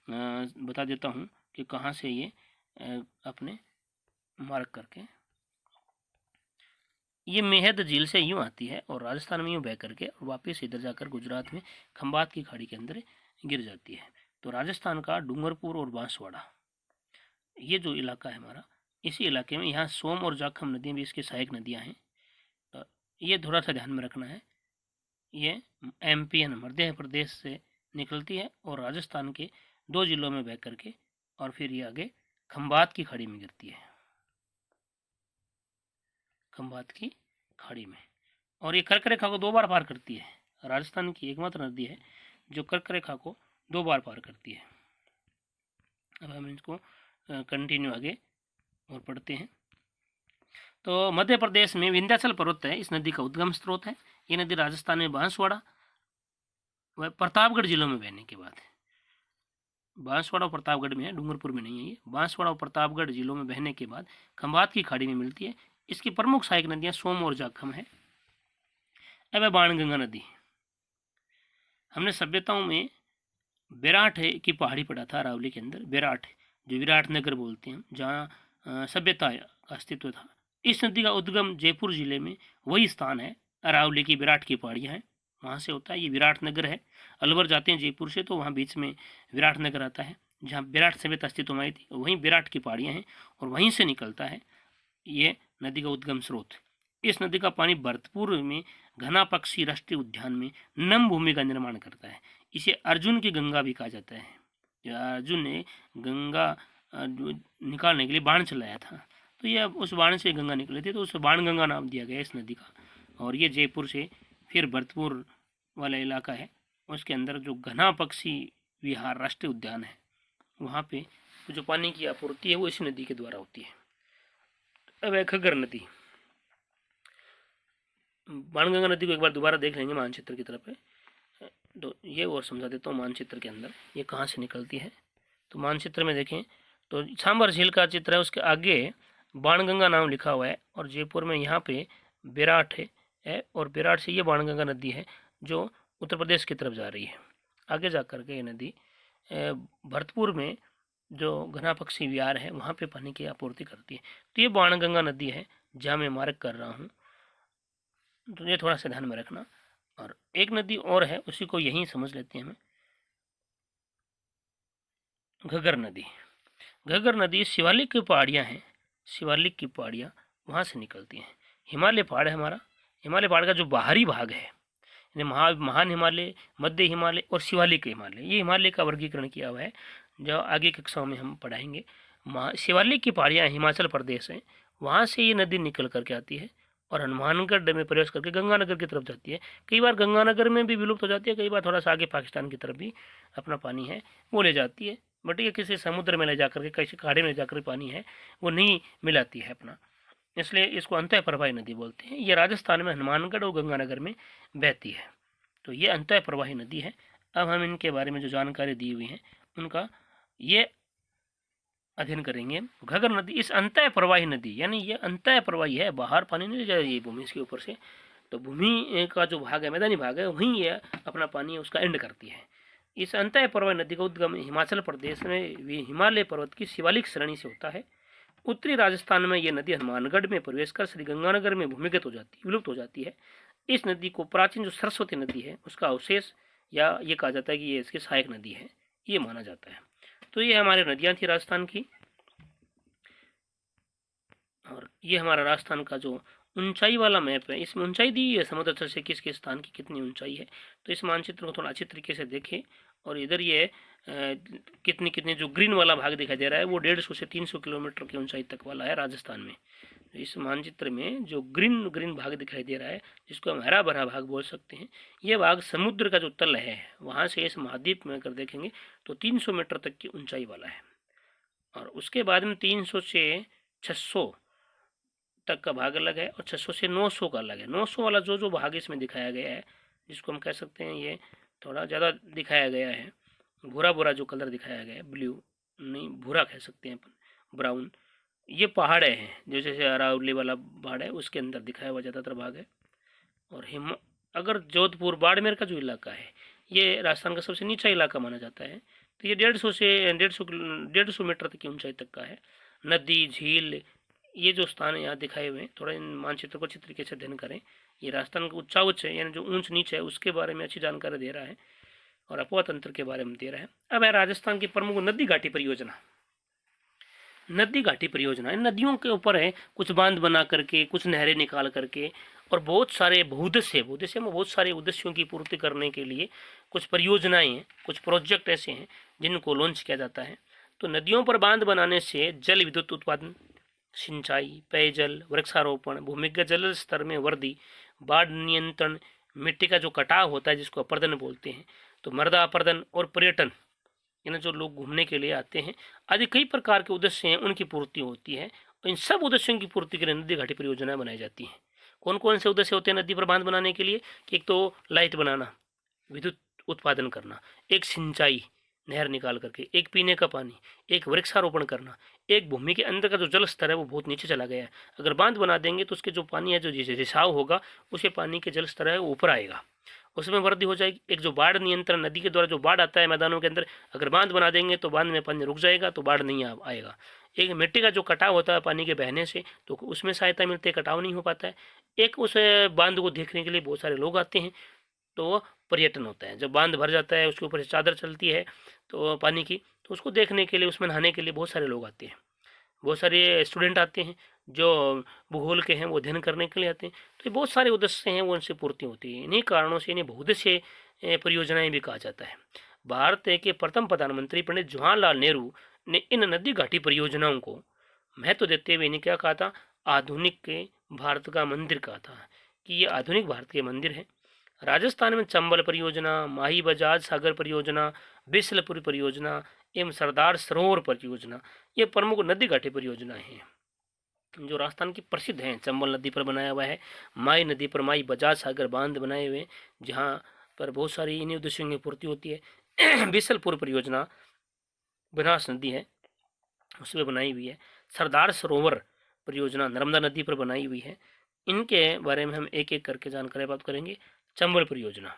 बता देता हूँ कि कहाँ से ये अपने मार्क करके, ये मेहद झील से यूँ आती है और राजस्थान में यूँ बह करके और वापस इधर जाकर गुजरात में खंबात की खाड़ी के अंदर गिर जाती है। तो राजस्थान का डूंगरपुर और बांसवाड़ा, ये जो इलाका है हमारा, इसी इलाके में यहाँ सोम और जाखम नदियाँ भी इसकी सहायक नदियाँ हैं। तो ये थोड़ा सा ध्यान में रखना है। ये एमपी मध्य प्रदेश से निकलती है और राजस्थान के 2 जिलों में बह करके और फिर ये आगे खंबात की खाड़ी में गिरती है, खंबात की खाड़ी में। और ये कर्क रेखा को 2 बार पार करती है। राजस्थान की एकमात्र नदी है जो कर्क रेखा को 2 बार पार करती है। अब हम इसको कंटिन्यू आगे और पढ़ते हैं। तो मध्य प्रदेश में विंध्याचल पर्वत है, इस नदी का उद्गम स्रोत है। ये नदी राजस्थान में बांसवाड़ा व प्रतापगढ़ जिलों में बहने के बाद है, बांसवाड़ा और प्रतापगढ़ में है, डूंगरपुर में नहीं है ये, बांसवाड़ा और प्रतापगढ़ जिलों में बहने के बाद खंबात की खाड़ी में मिलती है। इसकी प्रमुख सहायक नदियाँ सोम और जाखम है। अब है बाणगंगा नदी। हमने सभ्यताओं में बेराट की पहाड़ी पढ़ा था अरावली के अंदर, बेराट जो विराट नगर बोलते हैं, जहाँ सभ्यता का अस्तित्व था, इस नदी का उद्गम जयपुर जिले में वही स्थान है, अरावली की विराट की पहाड़ियाँ हैं, वहाँ से होता है। ये विराट नगर है। अलवर जाते हैं जयपुर से तो वहाँ बीच में विराट नगर आता है, जहाँ विराट सभ्यता अस्तित्व में आई थी। वहीं विराट की पहाड़ियाँ हैं और वहीं से निकलता है ये नदी का उद्गम स्रोत। इस नदी का पानी भरतपुर में घना पक्षी राष्ट्रीय उद्यान में नम भूमि का निर्माण करता है। इसे अर्जुन की गंगा भी कहा जाता है। अर्जुन ने गंगा निकालने के लिए बाण चलाया था, तो ये उस बाण से गंगा निकली थी, तो उस बाण गंगा नाम दिया गया इस नदी का। और ये जयपुर से फिर भरतपुर वाला इलाका है, उसके अंदर जो घना पक्षी विहार राष्ट्रीय उद्यान है, वहाँ पे जो पानी की आपूर्ति है वो इस नदी के द्वारा होती है। अब है घग्गर नदी। बाणगंगा नदी को एक बार दोबारा देख लेंगे मानचित्र की तरफ है, तो ये और समझा देता हूँ मानचित्र के अंदर ये कहाँ से निकलती है। तो मानचित्र में देखें तो सांभर झील का चित्र है, उसके आगे बाणगंगा नाम लिखा हुआ है और जयपुर में यहाँ पे विराट है और विराट से ये बाणगंगा नदी है जो उत्तर प्रदेश की तरफ जा रही है। आगे जा कर के ये नदी भरतपुर में जो घना पक्षी विहार है वहाँ पे पानी की आपूर्ति करती है। तो ये बाणगंगा नदी है जहाँ मैं मार्क कर रहा हूँ, तो ये थोड़ा सा ध्यान में रखना। और एक नदी और है, उसी को यहीं समझ लेते हैं हमें, घग्गर नदी। घग्गर नदी शिवालिक की पहाड़ियाँ हैं, शिवालिक की पहाड़ियाँ वहाँ से निकलती हैं। हिमालय पहाड़ है हमारा, हिमालय पहाड़ का जो बाहरी भाग है, महान हिमालय, मध्य हिमालय और शिवालिक हिमालय, ये हिमालय का वर्गीकरण किया हुआ है जो आगे कक्षाओं में हम पढ़ाएंगे। शिवालिक की पहाड़ियाँ हिमाचल प्रदेश हैं, वहाँ से ये नदी निकल करके आती है और हनुमानगढ़ में प्रवेश करके गंगानगर की तरफ जाती है। कई बार गंगानगर में भी विलुप्त हो जाती है, कई बार थोड़ा सा आगे पाकिस्तान की तरफ भी अपना पानी है वो ले जाती है, बट ये किसी समुद्र में ले जाकर के, किसी खाड़ी में ले जाकर पानी है वो नहीं मिलाती है अपना, इसलिए इसको अंतः प्रवाही नदी बोलते हैं। ये राजस्थान में हनुमानगढ़ और गंगानगर में बहती है, तो ये अंतः प्रवाही नदी है। अब हम इनके बारे में जो जानकारी दी हुई है उनका ये अध्ययन करेंगे। घग्गर नदी इस अंतः प्रवाही नदी, यानी ये अंतः प्रवाही है, बाहर पानी नहीं जा रही है भूमि के ऊपर से, तो भूमि का जो भाग है, मैदानी भाग है, वहीं ये अपना पानी उसका एंड करती है। इस अंतः प्रवाही नदी का उद्गम हिमाचल प्रदेश में हिमालय पर्वत की शिवालिक श्रेणी से होता है। उत्तरी राजस्थान में यह नदी हनुमानगढ़ में प्रवेश कर श्री गंगानगर में भूमिगत हो जाती है, विलुप्त हो जाती है। इस नदी को प्राचीन जो सरस्वती नदी है उसका अवशेष या ये कहा जाता है कि ये इसकी सहायक नदी है, ये माना जाता है। तो ये हमारी नदियाँ थी राजस्थान की, और ये हमारा राजस्थान का जो ऊंचाई वाला मैप है, इसमें ऊंचाई दी है समुद्र तल से किस किस स्थान की कितनी ऊंचाई है। तो इस मानचित्र को थोड़ा अच्छी तरीके से देखें। और इधर ये कितनी कितनी जो ग्रीन वाला भाग दिखाई दे रहा है वो 150 से 300 किलोमीटर की ऊंचाई तक वाला है राजस्थान में। इस मानचित्र में जो ग्रीन भाग दिखाई दे रहा है, जिसको हम हरा भरा भाग बोल सकते हैं, ये भाग समुद्र का जो तल है वहाँ से इस महाद्वीप में अगर देखेंगे तो 300 मीटर तक की ऊंचाई वाला है। और उसके बाद में 300 से 600 तक का भाग अलग है और 600 से 900 का अलग है। 900 वाला जो भाग इसमें दिखाया गया है, जिसको हम कह सकते हैं ये थोड़ा ज़्यादा दिखाया गया है, भूरा जो कलर दिखाया गया है, ब्लू नहीं भूरा कह सकते हैं अपन, ब्राउन, ये पहाड़ हैं जैसे अरावली वाला पहाड़ है उसके अंदर दिखाया हुआ ज़्यादातर भाग है। और अगर जोधपुर बाड़मेर का जो इलाका है ये राजस्थान का सबसे नीचा इलाका माना जाता है, तो ये 150 से 150 मीटर तक की ऊंचाई तक का है। नदी झील ये जो स्थान है यहाँ दिखाए हुए हैं, थोड़ा इन मानचित्र को अच्छी तरीके से अध्ययन करें। ये राजस्थान का उच्चा उच्च है, यानी जो ऊंच नीच है उसके बारे में अच्छी जानकारी दे रहा है और अपवा तंत्र के बारे में दे रहा है। अब है राजस्थान की प्रमुख नदी घाटी परियोजना। नदी घाटी परियोजना इन नदियों के ऊपर है, कुछ बांध बना करके, कुछ नहरें निकाल करके और बहुत सारे बहुउद्देश्य में बहुत सारे उद्देश्यों की पूर्ति करने के लिए कुछ परियोजनाएं हैं, कुछ प्रोजेक्ट ऐसे हैं जिनको लॉन्च किया जाता है। तो नदियों पर बांध बनाने से जल विद्युत उत्पादन, सिंचाई, पेयजल, वृक्षारोपण, भूमिगत जल स्तर में वृद्धि, बाढ़ नियंत्रण, मिट्टी का जो कटाव होता है जिसको अपर्दन बोलते हैं, तो मृदा अपर्दन और पर्यटन, यानी जो लोग घूमने के लिए आते हैं आदि कई प्रकार के उद्देश्य हैं उनकी पूर्ति होती है। और इन सब उद्देश्यों की पूर्ति के लिए नदी घाटी परियोजनाएं बनाई जाती हैं। कौन कौन से उद्देश्य होते हैं नदी पर बांध बनाने के लिए? कि एक तो लाइट बनाना, विद्युत उत्पादन करना, एक सिंचाई नहर निकाल करके, एक पीने का पानी, एक वृक्षारोपण करना, एक भूमि के अंदर का जो जल स्तर है वो बहुत नीचे चला गया है, अगर बांध बना देंगे तो उसके जो पानी है जो रिसाव होगा उसके पानी के जल स्तर है वो ऊपर आएगा, उसमें वृद्धि हो जाएगी। एक जो बाढ़ नियंत्रण, नदी के द्वारा जो बाढ़ आता है मैदानों के अंदर, अगर बांध बना देंगे तो बांध में पानी रुक जाएगा तो बाढ़ नहीं आएगा। एक मिट्टी का जो कटाव होता है पानी के बहने से, तो उसमें सहायता मिलती है, कटाव नहीं हो पाता है। एक उस बांध को देखने के लिए बहुत सारे लोग आते हैं, तो वो पर्यटन होता है। जब बांध भर जाता है, उसके ऊपर से चादर चलती है तो पानी की, तो उसको देखने के लिए, उसमें नहाने के लिए बहुत सारे लोग आते हैं। बहुत सारे स्टूडेंट आते हैं जो भूगोल के हैं, वो अध्ययन करने के लिए आते हैं। तो ये बहुत सारे उद्देश्य हैं, वो उनसे पूर्ति होती है। इन्हीं कारणों से इन्हें बहुउद्देशीय परियोजनाएं भी कहा जाता है। भारत के प्रथम प्रधानमंत्री पंडित जवाहरलाल नेहरू ने इन नदी घाटी परियोजनाओं को महत्व देते हुए इन्हें क्या कहा था, आधुनिक के भारत का मंदिर कहा था, कि ये आधुनिक भारत के मंदिर है। राजस्थान में चंबल परियोजना, माही बजाज सागर परियोजना, बिसलपुर परियोजना एवं सरदार सरोवर परियोजना, ये प्रमुख नदी घाटी परियोजनाएं हैं जो राजस्थान की प्रसिद्ध हैं। चंबल नदी पर बनाया हुआ है, माई नदी पर माई बजाज सागर बांध बनाए हुए, जहाँ पर बहुत सारी इन्हीं उद्देश्यों की पूर्ति होती है। बिसलपुर परियोजना बनास नदी है, उस पर बनाई हुई है। सरदार सरोवर परियोजना नर्मदा नदी पर बनाई हुई है। इनके बारे में हम एक एक करके जानकारी प्राप्त करेंगे। चंबल परियोजना,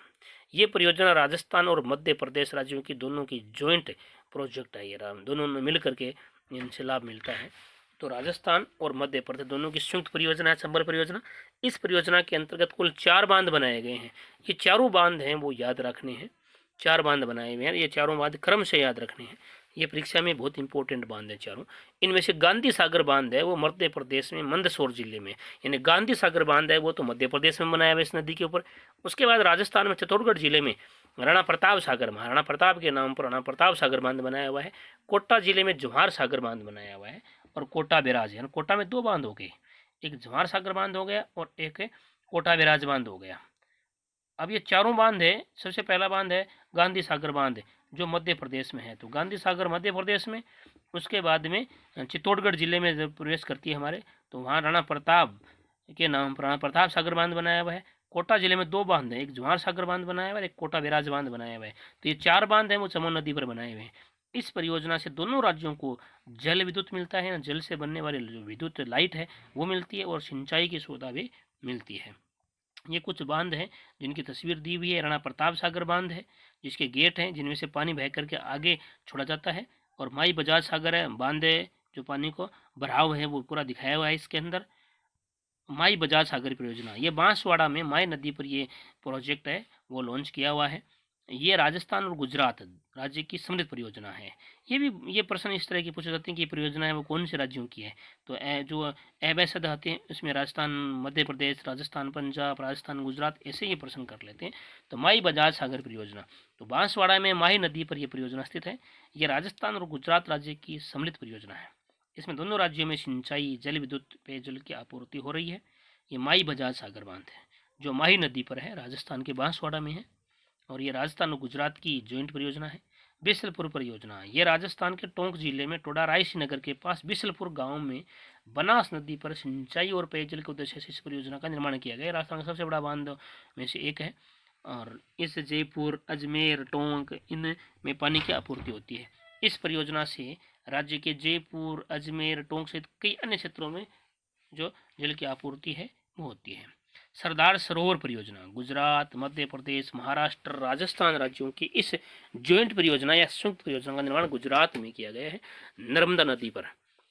ये परियोजना राजस्थान और मध्य प्रदेश राज्यों की दोनों की जॉइंट प्रोजेक्ट है। ये दोनों में मिल करके इनसे लाभ मिलता है। तो राजस्थान और मध्य प्रदेश दोनों की संयुक्त परियोजना है चंबल परियोजना। इस परियोजना के अंतर्गत कुल 4 बांध बनाए गए हैं। ये चारों बांध हैं वो याद रखने हैं। 4 बांध बनाए हुए हैं, ये चारों बांध क्रम से याद रखने हैं। ये परीक्षा में बहुत इंपॉर्टेंट बांध है चारों। इनमें से गांधी सागर बांध है वो मध्य प्रदेश में मंदसौर जिले में, यानी गांधी सागर बांध है वो तो मध्य प्रदेश में बनाया हुआ है इस नदी के ऊपर। उसके बाद राजस्थान में चित्तौड़गढ़ जिले में राणा प्रताप सागर, महाराणा प्रताप के नाम पर राणा प्रताप सागर बांध बनाया हुआ है। कोटा जिले में जवाहर सागर बांध बनाया हुआ है, और कोटा बैराज, यानी कोटा में 2 बांध हो गए, एक जवाहर सागर बांध हो गया और एक कोटा बैराज बांध हो गया। अब ये चारों बांध है, सबसे पहला बांध है गांधी सागर बांध जो मध्य प्रदेश में है, तो गांधी सागर मध्य प्रदेश में। उसके बाद में चित्तौड़गढ़ जिले में जब प्रवेश करती है हमारे, तो वहाँ राणा प्रताप के नाम पर राणा प्रताप सागर बांध बनाया हुआ है। कोटा जिले में 2 बांध हैं, एक जवाहर सागर बांध बनाया हुआ है, एक कोटा बैराज बांध बनाया हुआ है। तो ये 4 बांध हैं वो चमोन नदी पर बनाए हुए हैं। इस परियोजना से दोनों राज्यों को जल विद्युत मिलता है, जल से बनने वाली जो विद्युत लाइट है वो मिलती है, और सिंचाई की सुविधा भी मिलती है। ये कुछ बांध हैं जिनकी तस्वीर दी हुई है। राणा प्रताप सागर बांध है जिसके गेट हैं जिनमें से पानी बह करके आगे छोड़ा जाता है, और माई बजाज सागर है बांध है जो पानी को भराव है वो पूरा दिखाया हुआ है इसके अंदर। माई बजाज सागर परियोजना, ये बांसवाड़ा में माई नदी पर ये प्रोजेक्ट है वो लॉन्च किया हुआ है। ये राजस्थान और गुजरात राज्य की समृद्ध परियोजना है। ये प्रश्न इस तरह की पूछे जाते हैं कि परियोजना है वो कौन से राज्यों की है, तो जो अवैध आते हैं उसमें राजस्थान, मध्य प्रदेश, राजस्थान, पंजाब, राजस्थान, गुजरात, ऐसे ये प्रश्न कर लेते हैं। तो माई बजाज सागर परियोजना, तो बांसवाड़ा में माही नदी पर यह परियोजना स्थित है। ये राजस्थान और गुजरात राज्य की सम्मिलित परियोजना है। इसमें दोनों राज्यों में सिंचाई, जल विद्युत, पेयजल की आपूर्ति हो रही है। ये माई बजाज सागर बांध है जो माही नदी पर है, राजस्थान के बांसवाड़ा में है, और ये राजस्थान और गुजरात की जॉइंट परियोजना है। बिसलपुर परियोजना, ये राजस्थान के टोंक जिले में टोडा रायसी नगर के पास बिसलपुर गांव में बनास नदी पर सिंचाई और पेयजल के उद्देश्य से इस परियोजना का निर्माण किया गया। राजस्थान का सबसे बड़ा बांध में से एक है, और इस जयपुर, अजमेर, टोंक इनमें पानी की आपूर्ति होती है। इस परियोजना से राज्य के जयपुर, अजमेर, टोंक सहित कई अन्य क्षेत्रों में जो जल की आपूर्ति है वो होती है। सरदार सरोवर परियोजना, गुजरात, मध्य प्रदेश, महाराष्ट्र, राजस्थान राज्यों की इस जॉइंट परियोजना या संयुक्त परियोजना का निर्माण गुजरात में किया गया है नर्मदा नदी पर।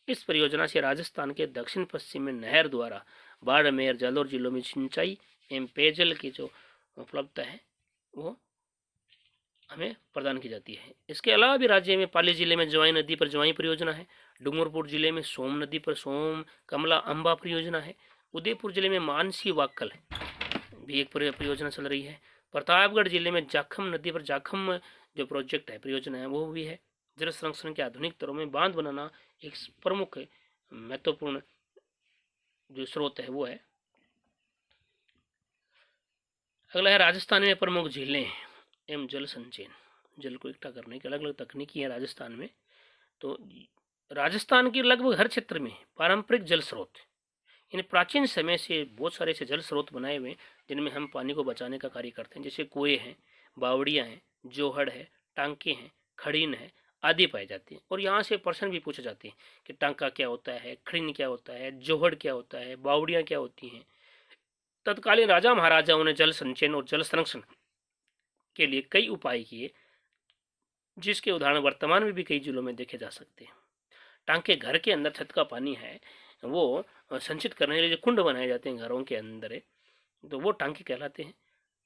इस परियोजना से राजस्थान के दक्षिण पश्चिम में नहर द्वारा बाड़मेर, जालौर जिलों में सिंचाई एवं पेयजल की जो उपलब्धता है वो हमें प्रदान की जाती है। इसके अलावा भी राज्य में पाली जिले में जवाई नदी पर जवाई परियोजना है। डूंगरपुर जिले में सोम नदी पर सोम कमला अम्बा परियोजना है। उदयपुर जिले में मानसी वाक्कल भी एक परियोजना चल रही है। प्रतापगढ़ जिले में जाखम नदी पर जाखम जो प्रोजेक्ट है, परियोजना है, वो भी है। जल संरक्षण के आधुनिक तरों में बांध बनाना एक प्रमुख महत्वपूर्ण जो स्रोत है वो है। अगला है राजस्थान में प्रमुख झीलें एवं जल संचयन, जल को इकट्ठा करने की अलग अलग तकनीकी है राजस्थान में। तो राजस्थान के लगभग हर क्षेत्र में पारंपरिक जल स्रोत, इन प्राचीन समय से बहुत सारे ऐसे जल स्रोत बनाए हुए जिनमें हम पानी को बचाने का कार्य करते हैं, जैसे कुएं हैं, बावड़ियाँ हैं, जोहड़ है, टांके हैं, खड़ीन है आदि पाए जाते हैं। और यहाँ से प्रश्न भी पूछे जाते हैं कि टांका क्या होता है, खड़ीन क्या होता है, जोहड़ क्या होता है, बावड़ियाँ क्या होती हैं। तत्कालीन राजा महाराजाओं ने जल संचयन और जल संरक्षण के लिए कई उपाय किए, जिसके उदाहरण वर्तमान में भी कई जिलों में देखे जा सकते हैं। टांके घर के अंदर छत का पानी है वो संचित करने के लिए जो कुंड बनाए जाते हैं घरों के अंदर है, तो वो टांके कहलाते हैं।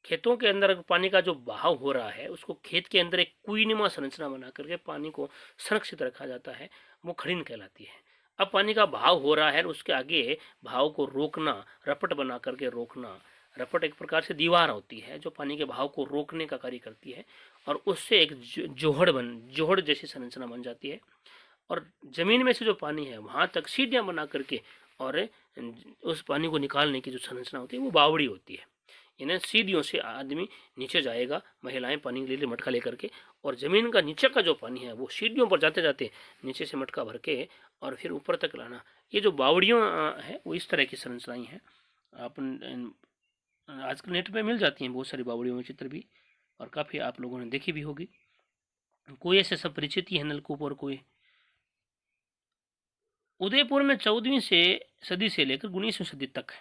खेतों के अंदर पानी का जो बहाव हो रहा है उसको खेत के अंदर एक कुईनुमा संरचना बना करके पानी को संरक्षित रखा जाता है, वो खड़ीन कहलाती है। अब पानी का बहाव हो रहा है, उसके आगे बहाव को रोकना, रपट बना करके रोकना। रपट एक प्रकार से दीवार होती है जो पानी के बहाव को रोकने का कार्य करती है, और उससे एक जोहड़ जैसी संरचना बन जाती है, और जमीन में से जो पानी है वहां तक सीढ़ियां बना करके और उस पानी को निकालने की जो संरचना होती है वो बावड़ी होती है। इन्हें सीढ़ियों से आदमी नीचे जाएगा, महिलाएं पानी के लिए मटका लेकर के, और जमीन का नीचे का जो पानी है वो सीढ़ियों पर जाते जाते नीचे से मटका भर के और फिर ऊपर तक लाना। ये जो बावड़ियों है वो इस तरह की संरचनाएं हैं। आप आजकल नेट पे मिल जाती हैं बहुत सारी बावड़ियों के चित्र भी, और काफ़ी आप लोगों ने देखी भी होगी। कोई ऐसे सब परिचित ही है नलकूप, और कोई उदयपुर में 14वीं से सदी से लेकर 19वीं सदी तक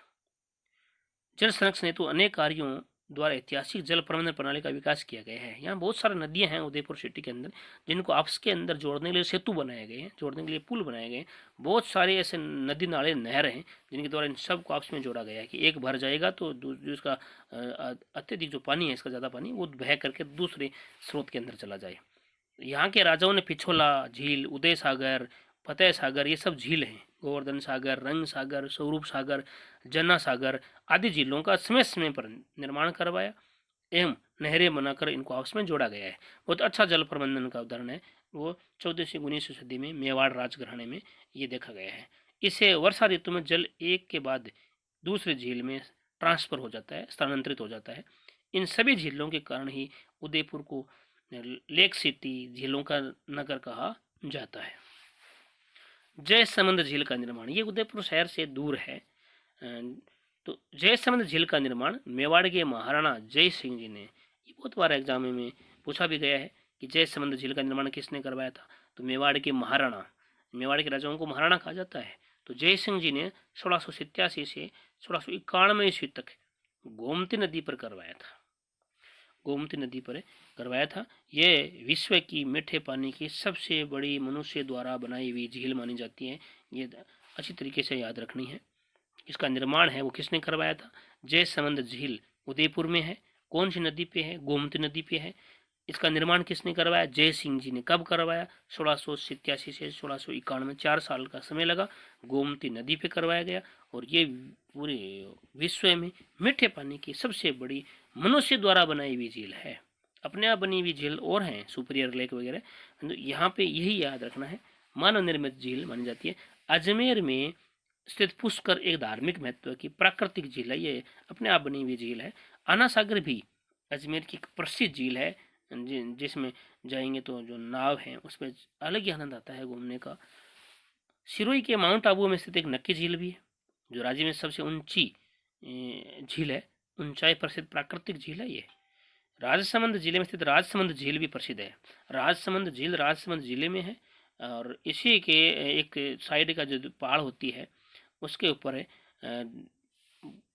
जल संरक्षण हेतु अनेक कार्यों द्वारा ऐतिहासिक जल प्रबंधन प्रणाली का विकास किया गया है। यहाँ बहुत सारी नदियां हैं उदयपुर सिटी के अंदर, जिनको आपस के अंदर जोड़ने के लिए सेतु बनाए गए हैं, जोड़ने के लिए पुल बनाए गए हैं। बहुत सारे ऐसे नदी नाले नहर हैं जिनके द्वारा इन सबको आपस में जोड़ा गया है कि एक भर जाएगा तो इसका अत्यधिक जो पानी है, इसका ज़्यादा पानी वो बह करके दूसरे स्रोत के अंदर चला जाए। यहाँ के राजाओं ने पिछोला झील, उदय सागर, फतेह सागर, ये सब झील हैं, गोवर्धन सागर, रंग सागर, स्वरूप सागर, जना सागर आदि झीलों का समय समय पर निर्माण करवाया एवं नहरें बनाकर इनको आपस में जोड़ा गया है। बहुत अच्छा जल प्रबंधन का उदाहरण है वो 14वीं से 19वीं सदी में मेवाड़ राजघराने में ये देखा गया है। इससे वर्षा ऋतु में जल एक के बाद दूसरे झील में ट्रांसफर हो जाता है, स्थानांतरित हो जाता है। इन सभी झीलों के कारण ही उदयपुर को लेक सिटी, झीलों का नगर कहा जाता है। जयसमंद झील का निर्माण, ये उदयपुर शहर से दूर है। तो जयसमंद झील का निर्माण मेवाड़ के महाराणा जय सिंह जी ने, ये बहुत बार एग्जाम में पूछा भी गया है कि जयसमंद झील का निर्माण किसने करवाया था, तो मेवाड़ के महाराणा, मेवाड़ के राजाओं को महाराणा कहा जाता है। तो जय सिंह जी ने 1687 से 1691 ईस्वी तक गोमती नदी पर करवाया था, गोमती नदी पर करवाया था। ये विश्व की मीठे पानी की सबसे बड़ी मनुष्य द्वारा बनाई हुई झील मानी जाती है, ये अच्छी तरीके से याद रखनी है। इसका निर्माण है वो किसने करवाया था, जयसमंद झील उदयपुर में है। कौन सी नदी पे है, गोमती नदी पे है। इसका निर्माण किसने करवाया, जय सिंह जी ने। कब करवाया, 1687 से 1691, 4 साल का समय लगा। गोमती नदी पे करवाया गया, और ये पूरे विश्व में मीठे पानी की सबसे बड़ी मनुष्य द्वारा बनाई हुई झील है। अपने आप बनी हुई झील और हैं, सुपीरियर लेक वगैरह, तो यहाँ पे यही याद रखना है, मानव निर्मित झील मानी जाती है। अजमेर में स्थित पुष्कर एक धार्मिक महत्व की प्राकृतिक झील है, ये अपने आप बनी हुई झील है। आना सागर भी अजमेर की एक प्रसिद्ध झील है, जिसमें जाएंगे तो जो नाव है उसमें अलग ही आनंद आता है घूमने का। सिरोही के माउंट आबू में स्थित एक नक्की झील भी है, जो राज्य में सबसे ऊंची झील है, ऊंचाई प्रसिद्ध प्राकृतिक झील है ये। राजसमंद जिले में स्थित राजसमंद झील भी प्रसिद्ध है। राजसमंद झील राजसमंद जिले में है, और इसी के एक साइड का जो पहाड़ होती है उसके ऊपर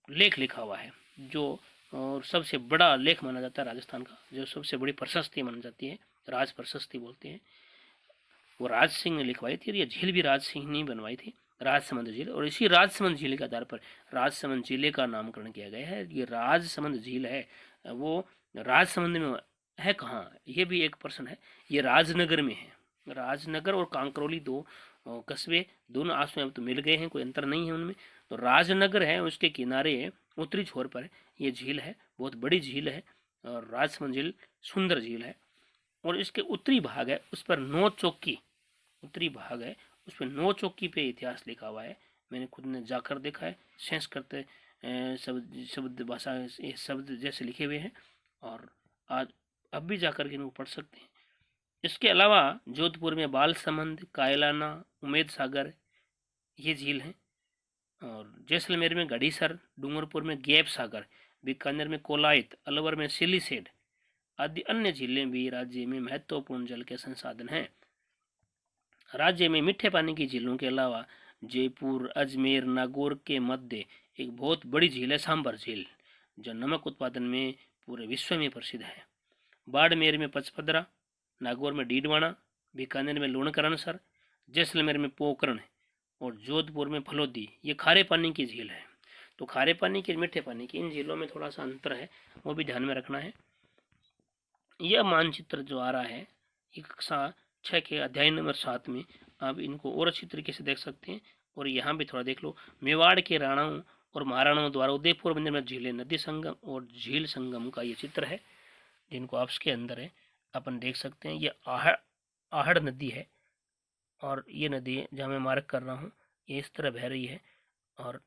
लेख लिखा हुआ है, जो और सबसे बड़ा लेख माना जाता है राजस्थान का, जो सबसे बड़ी प्रशस्ति मानी जाती है, राज प्रशस्ति बोलते हैं, वो राज सिंह ने लिखवाई थी, और ये झील भी राज सिंह ने बनवाई थी, राजसमंद झील। और इसी राजसमंद झील के आधार पर राजसमंद जिले का नामकरण किया गया है। ये राजसमंद झील है वो राजसमंद में है कहाँ, ये भी एक प्रश्न है। ये राजनगर में है। राजनगर और कांकरोली दो कस्बे दोनों आपस में अब तो मिल गए हैं, कोई अंतर नहीं है उनमें। तो राजनगर है, उसके किनारे उत्तरी छोर पर ये झील है, बहुत बड़ी झील है, और राजसमंद झील सुंदर झील है। और इसके उत्तरी भाग है, उस पर नौ चौकी, उत्तरी भाग है उस पर नौ चौकी पे इतिहास लिखा हुआ है। मैंने खुद ने जाकर देखा है, संस्कृत शब्द भाषा शब्द जैसे लिखे हुए हैं, और आज अब भी जाकर के इनको पढ़ सकते हैं। इसके अलावा जोधपुर में बालसमंद, कायलाना, उमेद सागर ये झील हैं, और जैसलमेर में गढ़ीसर, डूंगरपुर में गैप सागर, बीकानेर में कोलायत, अलवर में सिलीसेड आदि अन्य झीलें भी राज्य में महत्वपूर्ण जल के संसाधन हैं। राज्य में मीठे पानी की झीलों के अलावा जयपुर, अजमेर, नागौर के मध्य एक बहुत बड़ी झील है सांबर झील, जो नमक उत्पादन में पूरे विश्व में प्रसिद्ध है। बाड़मेर में पचपदरा, नागौर में डीडवाना, बीकानेर में लूणकरणसर, जैसलमेर में पोखरण और जोधपुर में फलोदी, ये खारे पानी की झील है। तो खारे पानी की मीठे पानी की इन झीलों में थोड़ा सा अंतर है, वो भी ध्यान में रखना है। यह मानचित्र जो आ रहा है ये कक्षा 6 के अध्याय नंबर 7 में आप इनको और अच्छी तरीके से देख सकते हैं। और यहाँ भी थोड़ा देख लो, मेवाड़ के राणाओं और महाराणाओं द्वारा उदयपुर मंदिर में झीलें, नदी संगम और झील संगम का ये चित्र है, जिनको आपस के अंदर है अपन देख सकते हैं। ये आहड़ नदी है और ये नदी जहाँ मैं मार्क कर रहा हूँ ये इस तरह बह रही है। और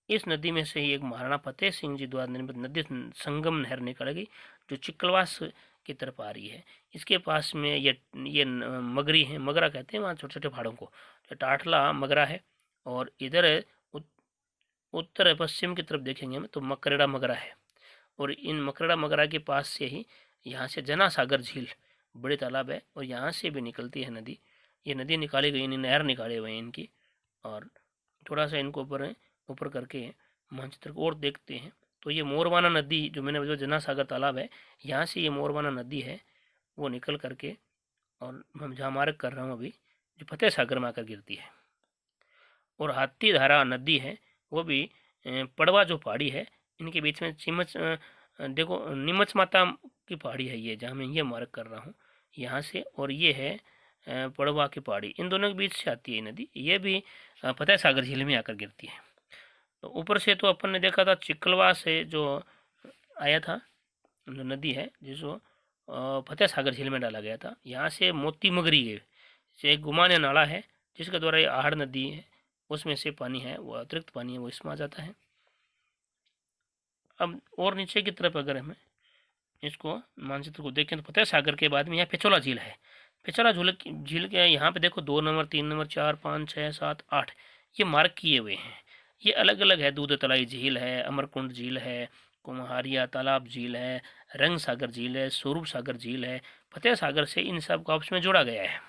इस नदी में से ही एक महाराणा फतेह सिंह जी द्वारा निर्मित नदी संगम नहर निकल गई, जो चिकलवास की तरफ आ रही है। इसके पास में ये मगरी है, मगरा कहते हैं वहाँ छोटे छोटे पहाड़ों को, जो टाटला मगरा है। और इधर उत्तर पश्चिम की तरफ देखेंगे हम तो मकरेड़ा मगरा है। और इन मकरेड़ा मगरा के पास से ही यहाँ से जना सागर झील बड़े तालाब है और यहाँ से भी निकलती है नदी। ये नदी निकाली गई, नहर निकाले हुए हैं इनकी। और थोड़ा सा इनको ऊपर करके मानचित्र को और देखते हैं तो ये मोरवाना नदी, जो मैंने जो जना सागर तालाब है, यहाँ से ये मोरवाना नदी है वो निकल करके, और हम जहाँ मार्ग कर रहा हूँ अभी, जो फतेह सागर में आकर गिरती है। और हाथी धारा नदी है, वो भी पड़वा जो पहाड़ी है इनके बीच में देखो नीमच माता की पहाड़ी है ये, जहाँ मैं ये मार्ग कर रहा हूँ यहाँ से। और ये है पड़वा की पहाड़ी, इन दोनों के बीच से आती है नदी, ये भी फतेह सागर झील में आकर गिरती है। तो ऊपर से तो अपन ने देखा था चिकलवा से जो आया था, जो नदी है जिसको फतेह सागर झील में डाला गया था। यहाँ से मोती मगरी गए से एक गुमान या नाला है जिसके द्वारा ये आहड़ नदी है, उसमें से पानी है वो अतिरिक्त पानी है वो इसमें आ जाता है। अब और नीचे की तरफ अगर हमें इसको मानचित्र को देखें तो फतेह सागर के बाद में यहाँ पिछोला झील है। पिछोला झील के यहाँ पे देखो 2 नंबर 3 नंबर 4 5 6 7 8 ये मार्क किए हुए हैं। ये अलग अलग है, दूध तलाई झील है, अमरकुंड झील है, कुम्हारिया तालाब झील है, रंग सागर झील है, स्वरूप सागर झील है। फतेह सागर से इन सब को आपस में जोड़ा गया है।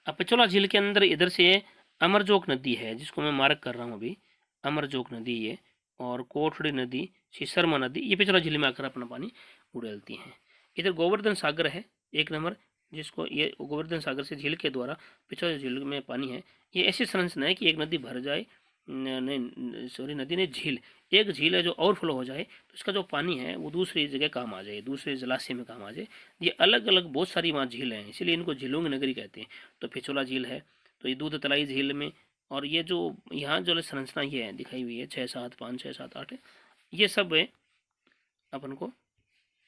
अब पिछोला झील के अंदर इधर से अमरजोक नदी है जिसको मैं मार्क कर रहा हूँ अभी, अमरजोक नदी ये, और कोठड़ी नदी, सिसरमा नदी, ये पिछला झील में आकर अपना पानी उड़ेलती हैं। इधर गोवर्धन सागर है 1 नंबर, जिसको ये गोवर्धन सागर से झील के द्वारा पिछले झील में पानी है। ये ऐसी संरचना है कि एक नदी भर जाए, नहीं सॉरी नदी नहीं झील, एक झील है जो ओवरफ्लो हो जाए तो इसका जो पानी है वो दूसरी जगह काम आ जाए, दूसरे जलाशय में काम आ जाए। ये अलग अलग बहुत सारी वहाँ झील हैं, इसीलिए इनको झीलों की नगरी कहते हैं। तो पिछोला झील है तो ये दूध तलाई झील में, और ये जो यहाँ जो संरचना ये है दिखाई हुई है 6 7 5 6 7 8, ये सब है अपन को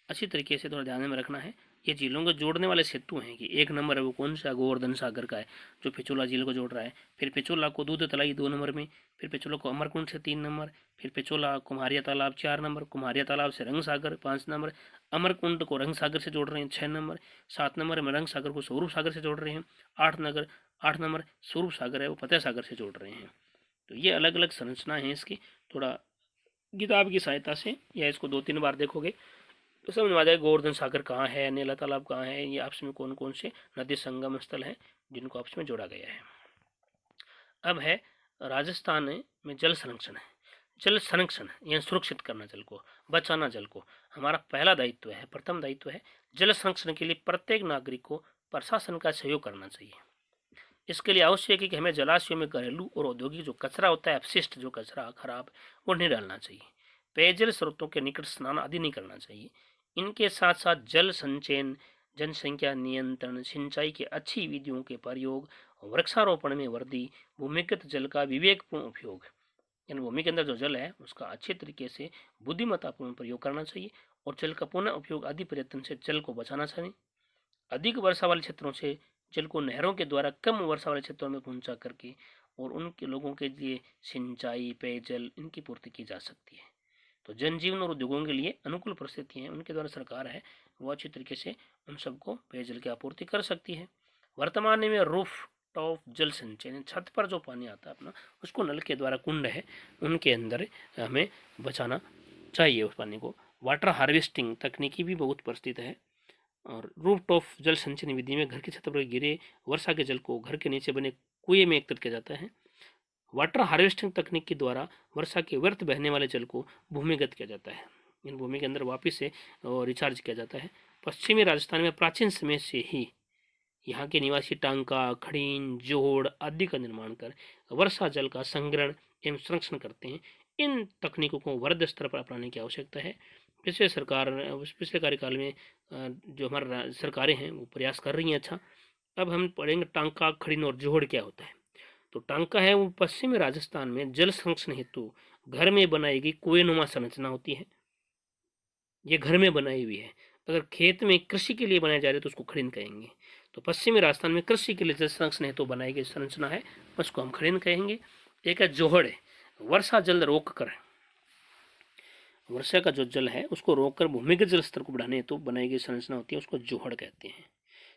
अच्छी तरीके से थोड़ा ध्यान में रखना है। ये झीलों को जोड़ने वाले सेतु हैं कि 1 नंबर है वो कौन सा, गोवर्धन सागर का है जो पिछोला झील को जोड़ रहा है। फिर पिछोला को दूध तलाई 2 नंबर में, फिर पिछोला को अमरकुंड से 3 नंबर, फिर पिछोला कुम्हारिया तालाब 4 नंबर, कुम्हारिया तालाब से रंग सागर 5 नंबर, अमरकुंड को रंग सागर से जोड़ रहे हैं 6 नंबर, 7 नंबर में रंग सागर को स्वरूप सागर से जोड़ रहे हैं, 8 नंबर स्वरूप सागर है वो फतेह सागर से जोड़ रहे हैं। तो ये अलग अलग संरचना है इसकी, थोड़ा किताब की सहायता से या इसको 2-3 बार देखोगे तो समझ में आ जाएगा गोवर्धन सागर कहाँ है, नीला तालाब कहाँ है, ये आपस में कौन कौन से नदी संगम स्थल हैं जिनको आपस में जोड़ा गया है। अब है राजस्थान में जल संरक्षण है। जल संरक्षण यानी सुरक्षित करना जल को, बचाना जल को हमारा पहला दायित्व है, प्रथम दायित्व है। जल संरक्षण के लिए प्रत्येक नागरिक को प्रशासन का सहयोग करना चाहिए। इसके लिए आवश्यक है कि हमें जलाशयों में घरेलू और औद्योगिक जो कचरा होता है, अपशिष्ट जो कचरा खराब, वो नहीं डालना चाहिए। पेयजल स्रोतों के निकट स्नान आदि नहीं करना चाहिए। इनके साथ साथ जल संचयन, जनसंख्या नियंत्रण, सिंचाई की अच्छी विधियों के प्रयोग, वृक्षारोपण में वृद्धि, भूमिगत जल का विवेकपूर्ण उपयोग, यानी भूमि के अंदर जो जल है उसका अच्छे तरीके से बुद्धिमत्तापूर्ण प्रयोग करना चाहिए। और जल का पुनः उपयोग आदि प्रयत्न से जल को बचाना चाहिए। अधिक वर्षा वाले क्षेत्रों से जल को नहरों के द्वारा कम वर्षा वाले क्षेत्रों में पहुंचा करके और उनके लोगों के लिए सिंचाई, पेयजल इनकी पूर्ति की जा सकती है। तो जनजीवन और उद्योगों के लिए अनुकूल परिस्थितियाँ हैं, उनके द्वारा सरकार है वो अच्छी तरीके से उन सबको पेयजल की आपूर्ति कर सकती है। वर्तमान में रूफ टॉप जल संचयन, छत पर जो पानी आता है अपना उसको नल के द्वारा, कुंड है उनके अंदर हमें बचाना चाहिए उस पानी को। वाटर हार्वेस्टिंग तकनीकी भी बहुत प्रचलित है। और रूफ टॉप जल संचयन विधि में घर की छत पर गिरे वर्षा के जल को घर के नीचे बने कुएं में एकत्रित किया जाता है। वाटर हार्वेस्टिंग तकनीक के द्वारा वर्षा के व्यर्थ बहने वाले जल को भूमिगत किया जाता है, इन भूमि के अंदर वापस से रिचार्ज किया जाता है। पश्चिमी राजस्थान में प्राचीन समय से ही यहाँ के निवासी टांका, खड़ीन, जोड़ आदि का निर्माण कर वर्षा जल का संग्रहण एवं संरक्षण करते हैं। इन तकनीकों को वृहद स्तर पर अपनाने की आवश्यकता है। पिछले कार्यकाल में जो हमारा सरकारें हैं वो प्रयास कर रही हैं। अच्छा, अब हम पढ़ेंगे टांका, खड़ीन और जोड़ क्या होता है। तो टांका है वो पश्चिमी राजस्थान में जल संरक्षण हेतु घर में बनाई गई कुएंनुमा संरचना होती है। ये घर में बनाई हुई है। अगर खेत में कृषि के लिए बनाए जा रहे हैं तो उसको खड़ीन कहेंगे। तो पश्चिमी राजस्थान में कृषि के लिए जल संरक्षण हेतु बनाई गई संरचना है, उसको हम खड़ीन कहेंगे। एक है जोहड़, वर्षा जल रोक कर, वर्षा का जो जल है उसको रोककर भूमिगत जल स्तर को बढ़ाने हेतु बनाई गई संरचना होती है, उसको जोहड़ कहते हैं।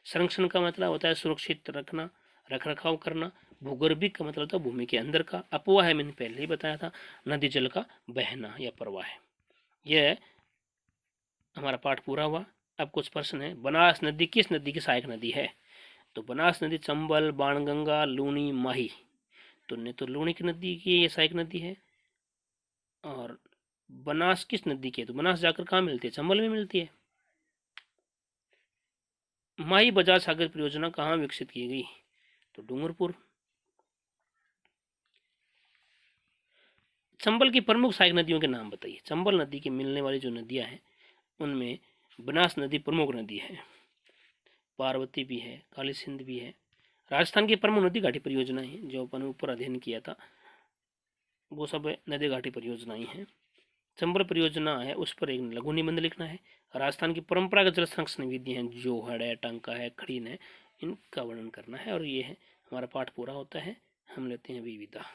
संरक्षण का मतलब होता है सुरक्षित रखना, रख रखाव करना। भूगर्भिक का मतलब होता है भूमि के अंदर का। अपवाह है, मैंने पहले ही बताया था, नदी जल का बहना या प्रवाह। यह हमारा पाठ पूरा हुआ। अब कुछ प्रश्न है। बनास नदी किस नदी की सहायक नदी है? तो बनास नदी चंबल, बाणगंगा, लूनी, माही। तो लूनी की नदी की ये सहायक नदी है। और बनास किस नदी की है? तो बनास जाकर कहाँ मिलती है? चंबल में मिलती है। माही बजाज सागर परियोजना कहाँ विकसित की गई? तो डूंगरपुर। चंबल की प्रमुख सहायक नदियों के नाम बताइए। चंबल नदी की मिलने वाली जो नदियां हैं उनमें बनास नदी प्रमुख नदी है, पार्वती भी है, काली सिंध भी है। राजस्थान की प्रमुख नदी घाटी परियोजनाएं हैं जो अपन ऊपर अध्ययन किया था, वो सब नदी घाटी परियोजनाएं हैं। चंबल परियोजना है उस पर एक लघु निबंध लिखना है। राजस्थान की परंपरागत जल संरक्षण विधि है, जोहड़ है, टांका है, खड़ीन है, इनका वर्णन करना है। और ये है हमारा पाठ पूरा होता है। हम लेते हैं अभी विदा।